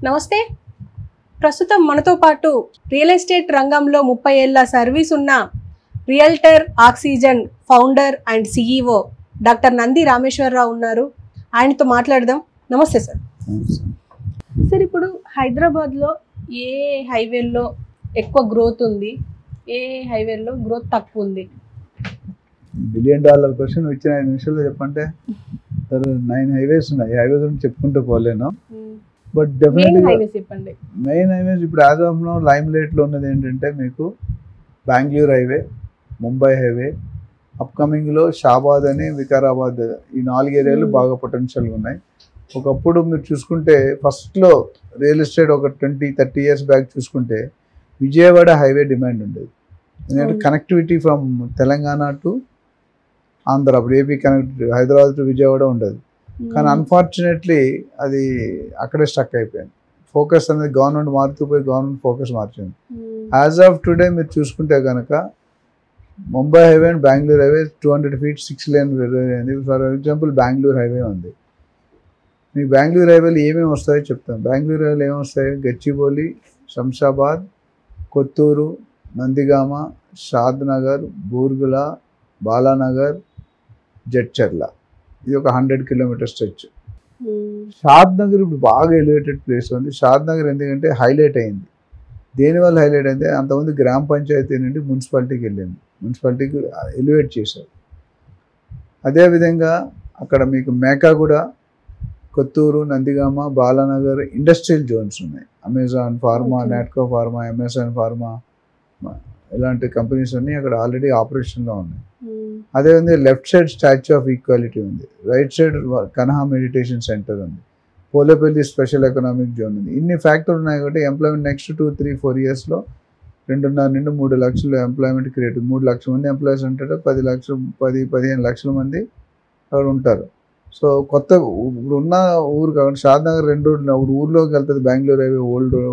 నమస్తే. ప్రస్తుతం మనతో పాటు రియల్ ఎస్టేట్ రంగంలో 30 ఏళ్ల సర్వీస్ ఉన్న realtor oxygen founder and CEO doctor Nandi Rameshwar Rao ఉన్నారు. ఆయనతో మాట్లాడదాం. నమస్తే సార్. సార్, ఇప్పుడు హైదరాబాద్లో ఏ హైవేల్లో ఎక్కువ గ్రోత్ ఉంది, ఏ హైవేల్లో గ్రోత్ తక్కువ ఉంది? $1 బిలియన్ క్వశ్చన్ ఇచ్చిన 5 నిమిషాల్లో చెప్పంటే 9 హైవేస్ ఉన్నాయి. హైవే గురించి చెప్పుకుంటూ పోలేను. బట్ డెఫినెట్గా చెప్పండి. మెయిన్ హైవేస్ ఇప్పుడు యాజ్ ఆఫ్ నౌ లైమ్ లైట్లో ఉన్నది ఏంటంటే మీకు బెంగళూరు హైవే, ముంబై హైవే, అప్కమింగ్లో షాబాద్ అని, వికారాబాద్, ఈ 4 ఏరియాలు బాగా పొటెన్షియల్గా ఉన్నాయి. ఒకప్పుడు మీరు చూసుకుంటే ఫస్ట్లో రియల్ ఎస్టేట్ ఒక 20-30 ఇయర్స్ బ్యాక్ చూసుకుంటే విజయవాడ హైవే డిమాండ్ ఉండేది. ఎందుకంటే connectivity from Telangana to Andhra, అప్పుడు AP connectivity Hyderabad to Vijayawada ఉండదు. కానీ అన్ఫార్చునేట్లీ అది అక్కడే స్టక్ అయిపోయింది. ఫోకస్ అనేది గవర్నమెంట్ మారుతూ పోయి గవర్నమెంట్ ఫోకస్ మార్చింది. యాజ్ ఆఫ్ టుడే మీరు చూసుకుంటే కనుక Mumbai highway and Bengaluru highway 200 feet 6 lane అయింది. ఫర్ ఎగ్జాంపుల్ బెంగళూరు హైవే ఉంది. మీకు బెంగళూరు హైవేలు ఏమేమి వస్తాయో చెప్తాను. బెంగళూరు హైవేలు ఏమేమి వస్తాయో గచ్చిబౌలి, శంషాబాద్, కొత్తూరు, నందిగామ, షాద్ నగర్, బూర్గుల, బాలానగర్, జడ్చర్ల. ఇది ఒక 100 kilometer స్ట్రెచ్. షాద్ నగర్ ఇప్పుడు బాగా ఎలివేటెడ్ ప్లేస్ ఉంది. షాద్ నగర్ ఎందుకంటే హైలైట్ అయింది. దేనివల్ల హైలైట్ అయింది? అంతకుముందు గ్రామ పంచాయతీ నుండి మున్సిపాలిటీకి వెళ్ళింది. మున్సిపాలిటీకి ఎలివేట్ చేశారు. అదేవిధంగా అక్కడ మీకు మేకాగూడ, కొత్తూరు, నందిగామ, బాలానగర్ ఇండస్ట్రియల్ జోన్స్ ఉన్నాయి. Amazon pharma, Natco pharma, MSN pharma, ఇలాంటి కంపెనీస్ అన్నీ అక్కడ ఆల్రెడీ ఆపరేషన్లో ఉన్నాయి. అదేవిధంగా left side statue of equality ఉంది. Right side Kanha meditation centre ఉంది. పోలేపల్లి స్పెషల్ ఎకనామిక్ జోన్ ఉంది. ఇన్ని ఫ్యాక్టర్లు ఉన్నాయి కాబట్టి ఎంప్లాయ్మెంట్ నెక్స్ట్ 2-3-4 yearsలో 2.5 నుండి 3 లక్షలు ఎంప్లాయ్మెంట్ క్రియేట్. 3 లక్షల మంది ఎంప్లాయీస్ ఉంటారు. 10-15 లక్షల మంది అక్కడ ఉంటారు. సో కొత్త ఇప్పుడు ఉన్న ఊరు కాబట్టి షాద్ నగర్ 2 రోడ్లు ఇప్పుడు ఊర్లోకి వెళ్తుంది. Bengaluru highway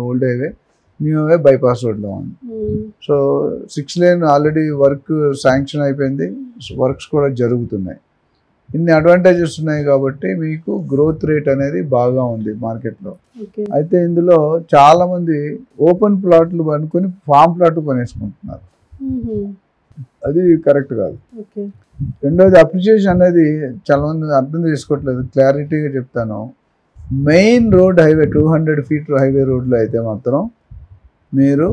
old highway, new highway bypass రోడ్లో ఉంది. So 6 lane already work sanction అయిపోయింది. వర్క్స్ కూడా జరుగుతున్నాయి. ఇన్ని అడ్వాంటేజెస్ ఉన్నాయి కాబట్టి మీకు గ్రోత్ రేట్ అనేది బాగా ఉంది మార్కెట్లో. అయితే ఇందులో చాలామంది ఓపెన్ ప్లాట్లు అనుకుని ఫామ్ ప్లాట్ కొనేసుకుంటున్నారు. అది కరెక్ట్ కాదు. రెండోది అప్రిషియేషన్ అనేది చాలా మంది అర్థం చేసుకోవట్లేదు. క్లారిటీగా చెప్తాను. Main road highway 200 feet highway రోడ్లో అయితే మాత్రం మీరు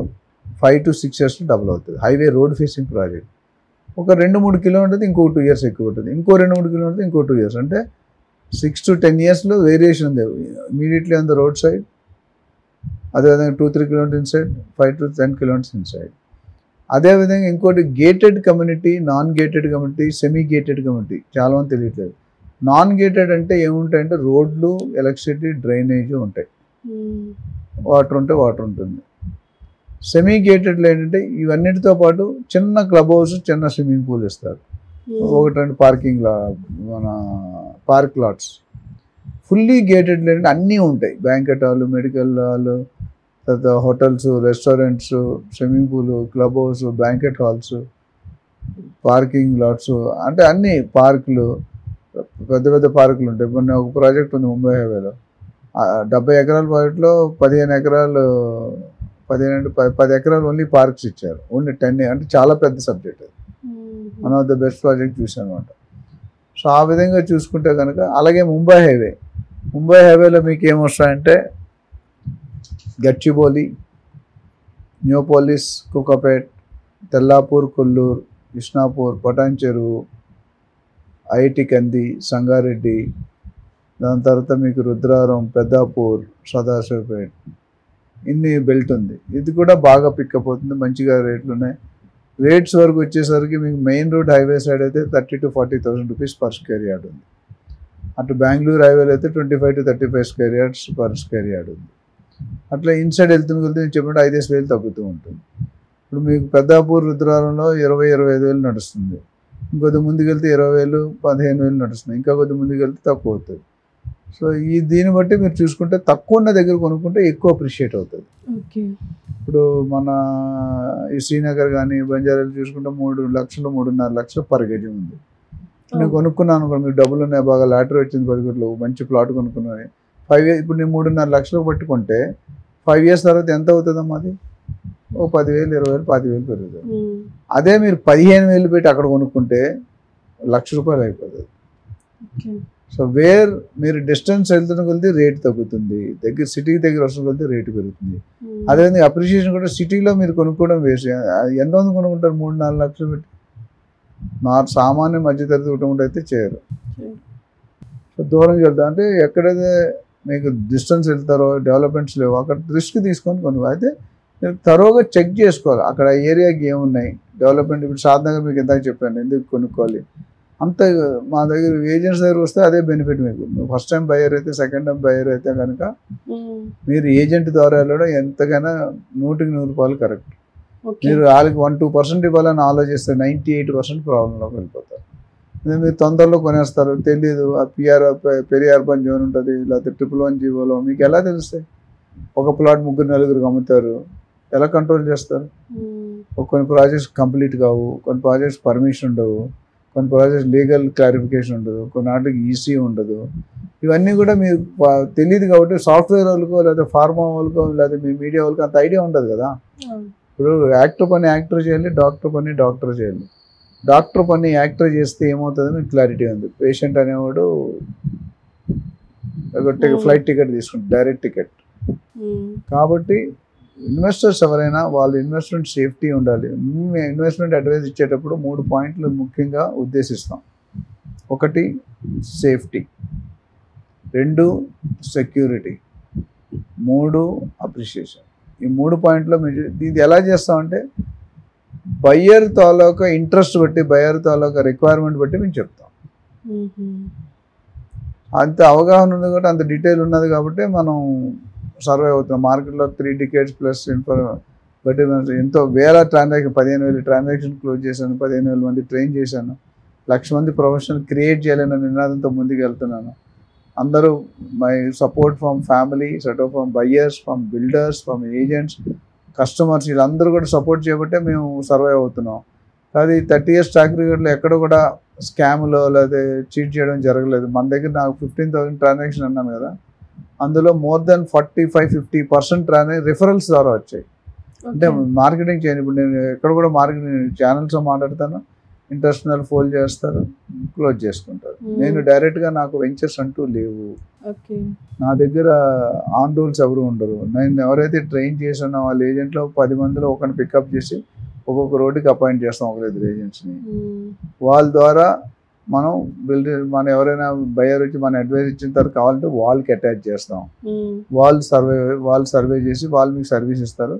5 to 6 years డబుల్ అవుతుంది. హైవే రోడ్ ఫేసింగ్ ప్రాజెక్ట్ ఒక 2-3 kilometers ఇంకో 2 years ఎక్కువ ఉంటుంది. ఇంకో 2-3 kilometers ఇంకో 2 years, అంటే 6 to 10 yearsలో వేరియేషన్ ఉంది. Immediately on the road side, అదేవిధంగా 2-3 kilometers inside, 5 to 10 kilometers inside. అదేవిధంగా ఇంకోటి gated community, non gated community, semi gated community. చాలామంది తెలియట్లేదు. నాన్ గేటెడ్ అంటే ఏముంటాయంటే రోడ్లు, ఎలక్ట్రిసిటీ, డ్రైనేజ్ ఉంటాయి, వాటర్ ఉంటే వాటర్ ఉంటుంది. సెమీ గేటెడ్లో ఏంటంటే ఇవన్నిటితో పాటు చిన్న క్లబ్ హౌస్, చిన్న స్విమ్మింగ్ పూల్ ఇస్తారు. 1-2 పార్కింగ్ మన పార్క్ లాట్స్. ఫుల్లీ గేటెడ్లో ఏంటంటే అన్నీ ఉంటాయి. బ్యాంకెట్ హాల్, మెడికల్ హాల్, తర్వాత hotels, restaurants, swimming pool, club house, banquet halls, parking LADS, అంటే అన్నీ పార్కులు, పెద్ద పెద్ద పార్కులు ఉంటాయి. కొన్ని ఒక ప్రాజెక్ట్ ఉంది ముంబై హైవేలో. 70 ఎకరాల ప్రాజెక్ట్లో 15 ఎకరాలు 10 ఎకరాలు ఓన్లీ పార్క్స్ ఇచ్చారు. ఓన్లీ 10, అంటే చాలా పెద్ద సబ్జెక్ట్. అది one of the best project చూసాను అనమాట. సో ఆ విధంగా చూసుకుంటే కనుక, అలాగే ముంబై హైవేలో మీకు ఏమొస్తాయంటే గచ్చిబౌలి, న్యూపోలిస్, కుకపేట్, తెల్లాపూర్, కొల్లూరు, కృష్ణాపూర్, పటాన్ చెరువు, ఐఐటి కంది, సంగారెడ్డి, దాని తర్వాత మీకు రుద్రారం, పెద్దాపూర్, సదాశివపేట్, ఇన్ని బెల్ట్ ఉంది. ఇది కూడా బాగా పికప్ అవుతుంది. మంచిగా రేట్లు ఉన్నాయి. రేట్స్ వరకు వచ్చేసరికి మీకు మెయిన్ రోడ్ హైవే సైడ్ అయితే 30,000 to 40,000 rupees per square yard ఉంది. అటు బెంగళూరు హైవేలో అయితే 25 to 35 square yards per square yard ఉంది. అట్లా ఇన్సైడ్ వెళ్తే నేను చెప్పినట్టు 5,000 తగ్గుతూ ఉంటుంది. ఇప్పుడు మీకు పెద్దాపూర్, రుద్రారంలో 20-25,000 నడుస్తుంది. ఇంకొద్ది ముందుకెళ్తే 20,000, 15,000 నడుస్తుంది. ఇంకా కొద్ది ముందుకెళ్తే తక్కువ అవుతుంది. సో దీన్ని బట్టి మీరు చూసుకుంటే తక్కువ ఉన్న దగ్గర కొనుక్కుంటే ఎక్కువ అప్రిషియేట్ అవుతుంది. ఇప్పుడు మన ఈ శ్రీనగర్ కానీ బంజారాలు చూసుకుంటే 3 లక్షలు 3.5 లక్షలు పర్ గజం ఉంది. నేను కొనుక్కున్నాను అనుకోండి, మీకు డబ్బులు ఉన్నాయి, బాగా లాటరీ వచ్చింది 10 కోట్లు, మంచి ప్లాట్ కొనుక్కున్నాను, 5 years ఇప్పుడు నేను 3.5 లక్షలు పట్టుకుంటే 5 years తర్వాత ఎంత అవుతుందమ్మా అది? ఓ 10,000, 20,000, 25,000 పెరుగుతుంది. అదే మీరు 15,000 పెట్టి అక్కడ కొనుక్కుంటే ₹1,00,000 అయిపోతుంది. సో మీరు డిస్టెన్స్ వెళ్తున్న కొద్దీ రేట్ తగ్గుతుంది, సిటీకి దగ్గర వస్తున్న కొద్దీ రేటు పెరుగుతుంది. అదేవిధంగా అప్రిషియేషన్ కూడా సిటీలో మీరు కొనుక్కోవడం వేస్ట్. ఎంతమంది కొనుక్కుంటారు 3-4 లక్షలు పెట్టి? సామాన్య మధ్యతరగతి కుటుంబం అయితే చేయరు. సో దూరంగా వెళ్తాం అంటే ఎక్కడైతే మీకు డిస్టెన్స్ వెళ్తారో డెవలప్మెంట్స్ లేవు అక్కడ రిస్క్ తీసుకొని కొనుక్కో. అయితే మీరు తరోగా చెక్ చేసుకోవాలి అక్కడ ఏరియాకి ఏమున్నాయి డెవలప్మెంట్. ఇప్పుడు సాధారణంగా మీకు ఇందాక చెప్పాను ఎందుకు కొనుక్కోవాలి అంత. మా దగ్గర ఏజెంట్స్ దగ్గర వస్తే అదే బెనిఫిట్ మీకు. ఫస్ట్ టైం బయర్ అయితే, సెకండ్ టైం బయర్ అయితే కనుక మీరు ఏజెంట్ ద్వారా వెళ్ళడం ఎంతకైనా 100% కరెక్ట్. మీరు వాళ్ళకి 1-2% ఇవ్వాలని ఆలోచిస్తే 98% ప్రాబ్లంలోకి వెళ్ళిపోతారు. మీరు తొందరలో కొనేస్తారు, తెలియదు. ఆ పెరియార్బన్ జోన్ ఉంటుంది, లేకపోతే 111 జీవోలో మీకు ఎలా తెలుస్తాయి? ఒక ప్లాట్ 3-4 అమ్ముతారు, ఎలా కంట్రోల్ చేస్తారు? కొన్ని ప్రాజెక్ట్స్ కంప్లీట్ కావు, కొన్ని ప్రాజెక్ట్స్ పర్మిషన్ ఉండవు, కొన్ని ప్రాజెక్ట్స్ లీగల్ క్లారిఫికేషన్ ఉండదు, కొన్ని వాటికి ఈసీ ఉండదు. ఇవన్నీ కూడా మీకు తెలియదు కాబట్టి సాఫ్ట్వేర్ వాళ్ళకో లేదా ఫార్మా వాళ్ళకో లేదా మీ మీడియా వాళ్ళకో అంత ఐడియా ఉండదు కదా. ఇప్పుడు యాక్టర్ పని యాక్టర్ చేయాలి, డాక్టర్ పని డాక్టర్ చేయాలి. డాక్టర్ పని యాక్టర్ చేస్తే ఏమవుతుందో మీకు క్లారిటీ ఉంది. పేషెంట్ అనేవాడు ఫ్లైట్ టికెట్ తీసుకుంటాడు, డైరెక్ట్ టికెట్. కాబట్టి ఇన్వెస్టర్స్ ఎవరైనా వాళ్ళ ఇన్వెస్ట్మెంట్ సేఫ్టీ ఉండాలి. ఇన్వెస్ట్మెంట్ అడ్వైస్ ఇచ్చేటప్పుడు 3 పాయింట్లు ముఖ్యంగా ఉద్దేశిస్తాం. 1 సేఫ్టీ, 2 సెక్యూరిటీ, 3 అప్రిషియేషన్. ఈ 3 పాయింట్లో మీరు ఇది ఎలా చేస్తామంటే బయ్యర్ తాలూకా ఇంట్రెస్ట్ బట్టి, బయ్యర్ తాలూకా రిక్వైర్మెంట్ బట్టి మేము చెప్తాం. అంత అవగాహన ఉంది కాబట్టి, అంత డీటెయిల్ ఉన్నది కాబట్టి మనం సర్వే అవుతున్నాం. మార్కెట్లో 3 decades ప్లస్ బట్టి ఎంతో వేల ట్రాన్సాక్షన్, 15,000 ట్రాన్సాక్షన్ క్లోజ్ చేశాను, 15,000 మంది ట్రైన్ చేశాను, 1,00,000 మంది ప్రొఫెషనల్ క్రియేట్ చేయాలన్న నినాదంతో ముందుకు వెళ్తున్నాను. అందరూ my support from family, support from buyers, from builders, from agents, customers, వీళ్ళందరూ కూడా సపోర్ట్ చేయబట్టే మేము సర్వే అవుతున్నాం. అది 30 years ట్రాక్ రికార్డులో ఎక్కడ కూడా స్కామ్లో లేదా చీట్ చేయడం జరగలేదు. మన దగ్గర నాకు 15,000 ట్రాన్సాక్షన్ అన్నాను కదా, అందులో మోర్ దెన్ 45-50% రిఫరల్స్ ద్వారా వచ్చాయి. అంటే మార్కెటింగ్ చేయండి. ఇప్పుడు నేను ఎక్కడ కూడా మార్కెటింగ్ ఛానల్స్లో మాట్లాడతాను, ఇంటర్నేషనల్ ఫోల్డ్ చేస్తారు, క్లోజ్ చేసుకుంటారు. నేను డైరెక్ట్గా నాకు వెంచర్స్ అంటూ లేవు, నా దగ్గర ఆన్ రూల్స్ ఎవరు ఉండరు. నేను ఎవరైతే ట్రైన్ చేసానో వాళ్ళ ఏజెంట్లో 10 మందిలో ఒకరిని పికప్ చేసి ఒక్కొక్క రోడ్డుకి అపాయింట్ చేస్తాం, 1-2 ఏజెంట్స్ని. వాళ్ళ ద్వారా మనం ఎవరైనా బయర్ వచ్చి మన అడ్వైస్ ఇచ్చిన తర్వాత కావాలంటే వాళ్ళకి అటాచ్ చేస్తాం. వాళ్ళు సర్వే చేసి వాళ్ళు మీకు సర్వీస్ ఇస్తారు.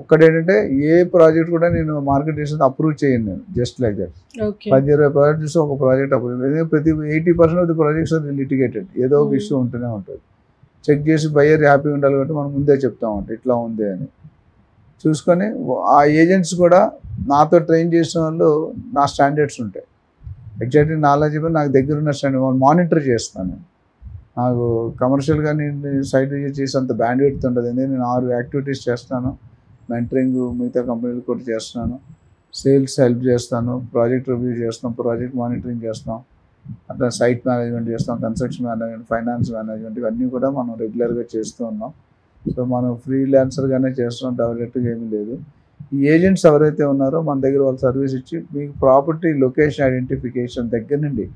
ఒక్కటేంటంటే ఏ ప్రాజెక్ట్ కూడా నేను మార్కెట్ చేసిన అప్రూవ్ చేయను, నేను జస్ట్ లైక్ దట్. 10-20 ప్రాజెక్ట్ చూస్తే ఒక ప్రాజెక్ట్ అప్రూవ్. ప్రతి 80% of the projects are litigated, ఏదో ఒక ఇష్యూ ఉంటూనే ఉంటుంది. చెక్ చేసి బయ్యర్ హ్యాపీ ఉండాలి కాబట్టి మనం ముందే చెప్తామంట ఇట్లా ఉంది అని చూసుకొని. ఆ ఏజెంట్స్ కూడా నాతో ట్రైన్ చేసిన వాళ్ళు నా స్టాండర్డ్స్ ఉంటాయి, ఎగ్జాక్ట్లీ నాలెడ్జ్ నాకు దగ్గర ఉన్న స్టాండర్డ్ వాళ్ళు మానిటర్ చేస్తాను. నాకు కమర్షియల్గా నేను సైట్ విజిట్ చేసేంత బ్యాండ్విడ్త్ ఉండదు. ఎందుకంటే నేను 6 యాక్టివిటీస్ చేస్తాను, మెంటరింగ్ మిగతా కంపెనీలు కూడా చేస్తున్నాను, సేల్స్ హెల్ప్ చేస్తాను, ప్రాజెక్ట్ రివ్యూ చేస్తాం, ప్రాజెక్ట్ మానిటరింగ్ చేస్తాం, అట్లా సైట్ మేనేజ్మెంట్ చేస్తాం, కన్స్ట్రక్షన్ మేనేజ్మెంట్, ఫైనాన్స్ మేనేజ్మెంట్, ఇవన్నీ కూడా మనం రెగ్యులర్గా చేస్తూ ఉన్నాం. సో మనం ఫ్రీలాన్సర్గానే చేస్తున్నాం, డైరెక్ట్గా ఏమీ లేదు. ఈ ఏజెంట్స్ ఎవరైతే ఉన్నారో మన దగ్గర వాళ్ళు సర్వీస్ ఇచ్చి మీకు ప్రాపర్టీ లొకేషన్ ఐడెంటిఫికేషన్ దగ్గర నుండి,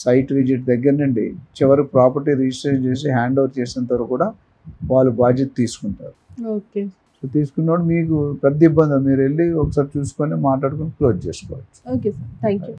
సైట్ విజిట్ దగ్గర నుండి చివరి ప్రాపర్టీ రిజిస్ట్రేషన్ చేసి హ్యాండ్ ఓవర్ చేసేంత వరకు కూడా వాళ్ళు బాధ్యత తీసుకుంటారు. ఓకే. సో తీసుకున్నప్పుడు మీకు పెద్ద ఇబ్బంది, మీరు వెళ్ళి ఒకసారి చూసుకొని మాట్లాడుకొని క్లోజ్ చేసుకోవచ్చు. Okay sir, thank you.